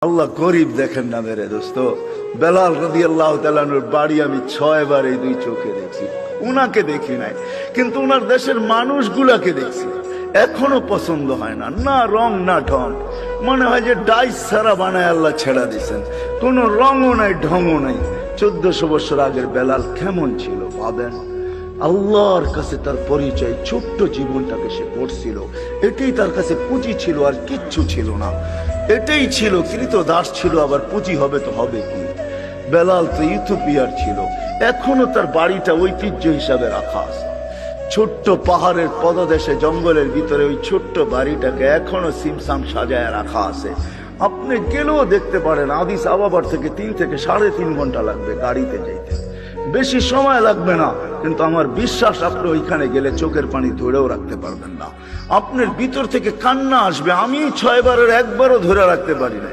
আল্লাহ গরিব দেখেন না মেরে দোস্ত। বেলাল রাদিয়াল্লাহু তাআলা আনহুর বাড়ি আমি 6 বার এই দুই চোখে দেখি। উনাকে দেখি নাই, কিন্তু উনার দেশের মানুষগুলাকে দেখছি। এখনো পছন্দ হয় না, না রং না ঢং। মনে হয় যে ডাইস ছাড়া বানায় আল্লাহ ছেড়া দিয়েছেন, কোনো রঙও নাই ঢংও নাই। 1400 বছর আগের বেলাল কেমন ছিল ভাবেন। আল্লাহর কাছে তার পরিচয়, ছোট্ট জীবনটাকে সে করছিল, এটাই তার কাছে পুঁজি ছিল, আর কিচ্ছু ছিল না। এটাই ছিল কৃতদাস ছিল, আবার পুঁজি হবে তো হবে কি। বেলাল তো ইথিওপিয়ার ছিল, এখনো তার বাড়িটা ঐতিহ্য হিসাবে রাখা আছে। ছোট্ট পাহাড়ের পদদেশে জঙ্গলের ভিতরে ওই ছোট্ট বাড়িটাকে এখনো সিমসাম সাজায় রাখা আছে। আপনি গেলেও দেখতে পারেন, আদিস আবাবার থেকে 3 থেকে 3.5 ঘন্টা লাগবে গাড়িতে যাইতে, বেশি সময় লাগবে না। কিন্তু আমার বিশ্বাস আপনি ওইখানে গেলে চোখের পানি ধরেও রাখতে পারবেন না। আপনার ভিতর থেকে কান্না আসবে। আমি 6 বারের 1 বারও ধরে রাখতে পারি না।